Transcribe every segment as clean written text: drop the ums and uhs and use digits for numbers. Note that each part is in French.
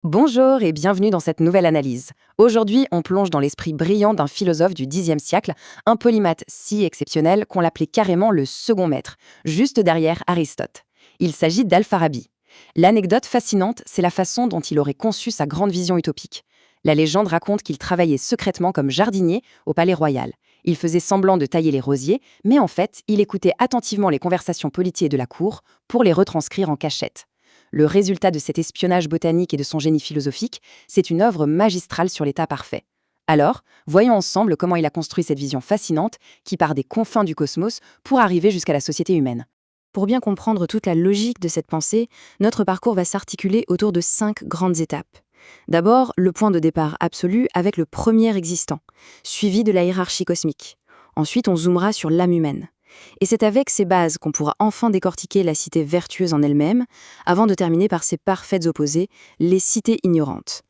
Bonjour et bienvenue dans cette nouvelle analyse. Aujourd'hui, on plonge dans l'esprit brillant d'un philosophe du Xe siècle, un polymathe si exceptionnel qu'on l'appelait carrément le second maître, juste derrière Aristote. Il s'agit d'Al-Farabi. L'anecdote fascinante, c'est la façon dont il aurait conçu sa grande vision utopique. La légende raconte qu'il travaillait secrètement comme jardinier au palais royal. Il faisait semblant de tailler les rosiers, mais en fait, il écoutait attentivement les conversations politiques de la cour pour les retranscrire en cachette. Le résultat de cet espionnage botanique et de son génie philosophique, c'est une œuvre magistrale sur l'état parfait. Alors, voyons ensemble comment il a construit cette vision fascinante qui part des confins du cosmos pour arriver jusqu'à la société humaine. Pour bien comprendre toute la logique de cette pensée, notre parcours va s'articuler autour de 5 grandes étapes. D'abord, le point de départ absolu avec le premier existant, suivi de la hiérarchie cosmique. Ensuite, on zoomera sur l'âme humaine. Et c'est avec ces bases qu'on pourra enfin décortiquer la cité vertueuse en elle-même, avant de terminer par ses parfaites opposées, les cités ignorantes.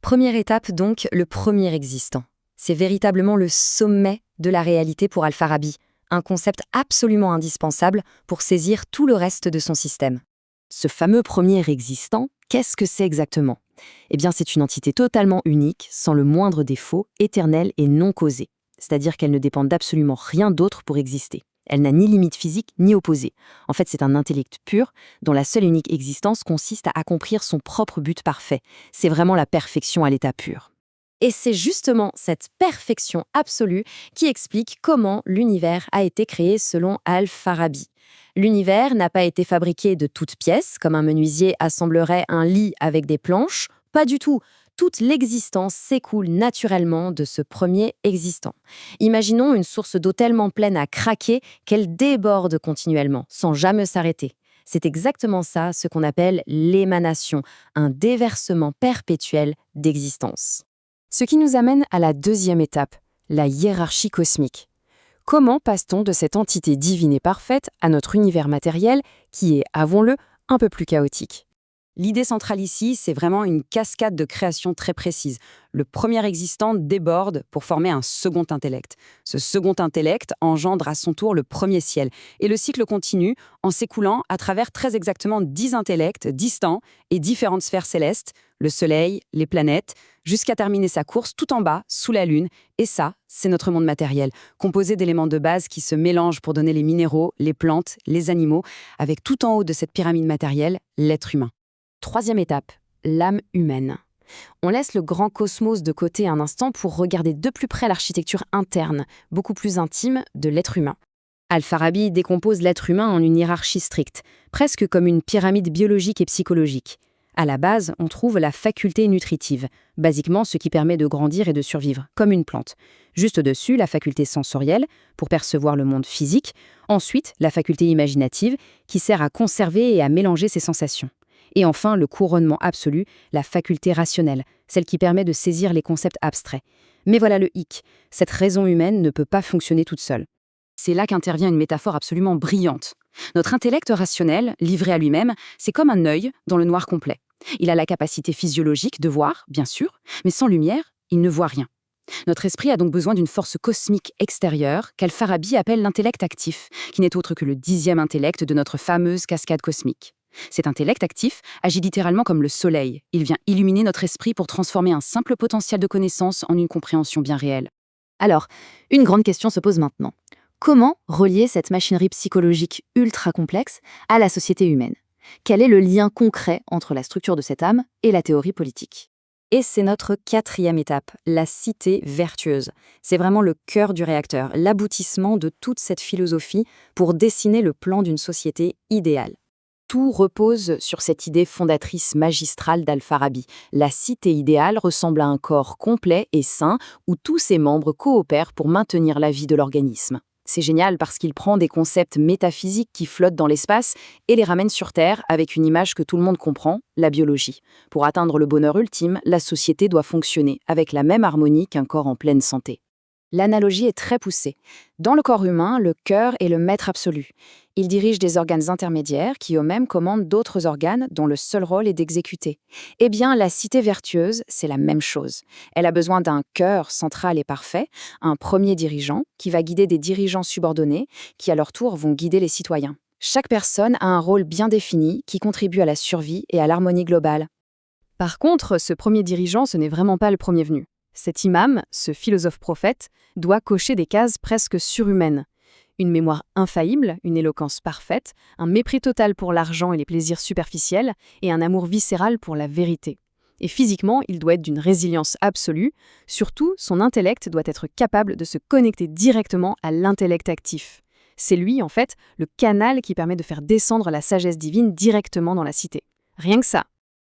Première étape donc, le premier existant. C'est véritablement le sommet de la réalité pour Al-Farabi, un concept absolument indispensable pour saisir tout le reste de son système. Ce fameux premier existant, qu'est-ce que c'est exactement? Eh bien, c'est une entité totalement unique, sans le moindre défaut, éternelle et non causée. C'est-à-dire qu'elle ne dépend d'absolument rien d'autre pour exister. Elle n'a ni limite physique ni opposée. En fait, c'est un intellect pur dont la seule et unique existence consiste à accomplir son propre but parfait. C'est vraiment la perfection à l'état pur. Et c'est justement cette perfection absolue qui explique comment l'univers a été créé selon Al-Farabi. L'univers n'a pas été fabriqué de toutes pièces, comme un menuisier assemblerait un lit avec des planches. Pas du tout. Toute l'existence s'écoule naturellement de ce premier existant. Imaginons une source d'eau tellement pleine à craquer qu'elle déborde continuellement, sans jamais s'arrêter. C'est exactement ça ce qu'on appelle l'émanation, un déversement perpétuel d'existence. Ce qui nous amène à la deuxième étape, la hiérarchie cosmique. Comment passe-t-on de cette entité divine et parfaite à notre univers matériel qui est, avouons-le, un peu plus chaotique? L'idée centrale ici, c'est vraiment une cascade de création très précise. Le premier existant déborde pour former un second intellect. Ce second intellect engendre à son tour le premier ciel. Et le cycle continue en s'écoulant à travers très exactement 10 intellects distants et différentes sphères célestes, le Soleil, les planètes, jusqu'à terminer sa course tout en bas, sous la Lune. Et ça, c'est notre monde matériel, composé d'éléments de base qui se mélangent pour donner les minéraux, les plantes, les animaux, avec tout en haut de cette pyramide matérielle, l'être humain. Troisième étape, l'âme humaine. On laisse le grand cosmos de côté un instant pour regarder de plus près l'architecture interne, beaucoup plus intime, de l'être humain. Al-Farabi décompose l'être humain en une hiérarchie stricte, presque comme une pyramide biologique et psychologique. À la base, on trouve la faculté nutritive, basiquement ce qui permet de grandir et de survivre, comme une plante. Juste dessus, la faculté sensorielle, pour percevoir le monde physique. Ensuite, la faculté imaginative, qui sert à conserver et à mélanger ses sensations. Et enfin, le couronnement absolu, la faculté rationnelle, celle qui permet de saisir les concepts abstraits. Mais voilà le hic, cette raison humaine ne peut pas fonctionner toute seule. C'est là qu'intervient une métaphore absolument brillante. Notre intellect rationnel, livré à lui-même, c'est comme un œil dans le noir complet. Il a la capacité physiologique de voir, bien sûr, mais sans lumière, il ne voit rien. Notre esprit a donc besoin d'une force cosmique extérieure qu'Al-Farabi appelle l'intellect actif, qui n'est autre que le 10e intellect de notre fameuse cascade cosmique. Cet intellect actif agit littéralement comme le soleil. Il vient illuminer notre esprit pour transformer un simple potentiel de connaissance en une compréhension bien réelle. Alors, une grande question se pose maintenant. Comment relier cette machinerie psychologique ultra complexe à la société humaine? Quel est le lien concret entre la structure de cette âme et la théorie politique? Et c'est notre quatrième étape, la cité vertueuse. C'est vraiment le cœur du réacteur, l'aboutissement de toute cette philosophie pour dessiner le plan d'une société idéale. Tout repose sur cette idée fondatrice magistrale d'Al-Farabi. La cité idéale ressemble à un corps complet et sain où tous ses membres coopèrent pour maintenir la vie de l'organisme. C'est génial parce qu'il prend des concepts métaphysiques qui flottent dans l'espace et les ramène sur Terre avec une image que tout le monde comprend, la biologie. Pour atteindre le bonheur ultime, la société doit fonctionner avec la même harmonie qu'un corps en pleine santé. L'analogie est très poussée. Dans le corps humain, le cœur est le maître absolu. Il dirige des organes intermédiaires qui eux-mêmes commandent d'autres organes dont le seul rôle est d'exécuter. Eh bien, la cité vertueuse, c'est la même chose. Elle a besoin d'un cœur central et parfait, un premier dirigeant qui va guider des dirigeants subordonnés qui à leur tour vont guider les citoyens. Chaque personne a un rôle bien défini qui contribue à la survie et à l'harmonie globale. Par contre, ce premier dirigeant, ce n'est vraiment pas le premier venu. Cet imam, ce philosophe-prophète, doit cocher des cases presque surhumaines. Une mémoire infaillible, une éloquence parfaite, un mépris total pour l'argent et les plaisirs superficiels, et un amour viscéral pour la vérité. Et physiquement, il doit être d'une résilience absolue. Surtout, son intellect doit être capable de se connecter directement à l'intellect actif. C'est lui, en fait, le canal qui permet de faire descendre la sagesse divine directement dans la cité. Rien que ça.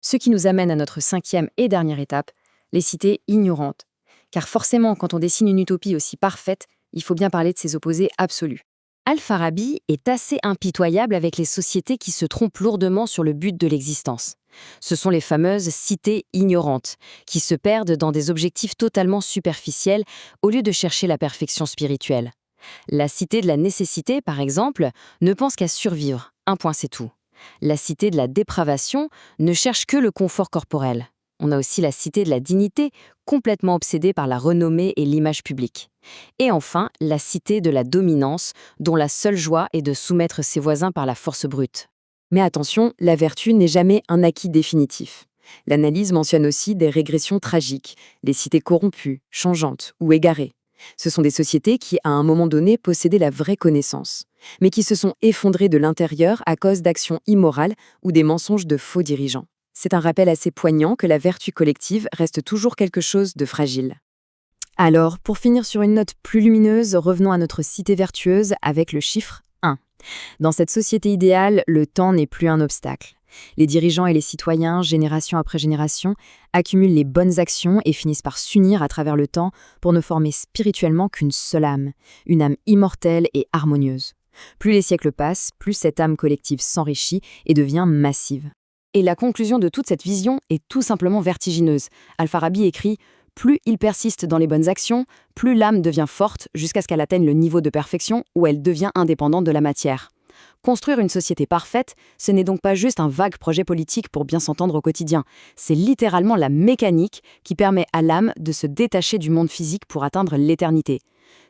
Ce qui nous amène à notre 5e et dernière étape, les cités ignorantes. Car forcément, quand on dessine une utopie aussi parfaite, il faut bien parler de ses opposés absolus. Al-Farabi est assez impitoyable avec les sociétés qui se trompent lourdement sur le but de l'existence. Ce sont les fameuses cités ignorantes, qui se perdent dans des objectifs totalement superficiels au lieu de chercher la perfection spirituelle. La cité de la nécessité, par exemple, ne pense qu'à survivre, un point c'est tout. La cité de la dépravation ne cherche que le confort corporel. On a aussi la cité de la dignité, complètement obsédée par la renommée et l'image publique. Et enfin, la cité de la dominance, dont la seule joie est de soumettre ses voisins par la force brute. Mais attention, la vertu n'est jamais un acquis définitif. L'analyse mentionne aussi des régressions tragiques, les cités corrompues, changeantes ou égarées. Ce sont des sociétés qui, à un moment donné, possédaient la vraie connaissance, mais qui se sont effondrées de l'intérieur à cause d'actions immorales ou des mensonges de faux dirigeants. C'est un rappel assez poignant que la vertu collective reste toujours quelque chose de fragile. Alors, pour finir sur une note plus lumineuse, revenons à notre cité vertueuse avec le chiffre 1. Dans cette société idéale, le temps n'est plus un obstacle. Les dirigeants et les citoyens, génération après génération, accumulent les bonnes actions et finissent par s'unir à travers le temps pour ne former spirituellement qu'une seule âme, une âme immortelle et harmonieuse. Plus les siècles passent, plus cette âme collective s'enrichit et devient massive. Et la conclusion de toute cette vision est tout simplement vertigineuse. Al-Farabi écrit « Plus il persiste dans les bonnes actions, plus l'âme devient forte jusqu'à ce qu'elle atteigne le niveau de perfection où elle devient indépendante de la matière. » Construire une société parfaite, ce n'est donc pas juste un vague projet politique pour bien s'entendre au quotidien. C'est littéralement la mécanique qui permet à l'âme de se détacher du monde physique pour atteindre l'éternité.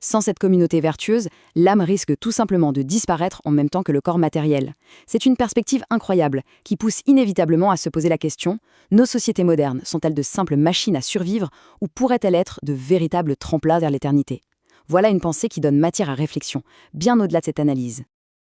Sans cette communauté vertueuse, l'âme risque tout simplement de disparaître en même temps que le corps matériel. C'est une perspective incroyable qui pousse inévitablement à se poser la question : nos sociétés modernes sont-elles de simples machines à survivre ou pourraient-elles être de véritables tremplins vers l'éternité ? Voilà une pensée qui donne matière à réflexion, bien au-delà de cette analyse.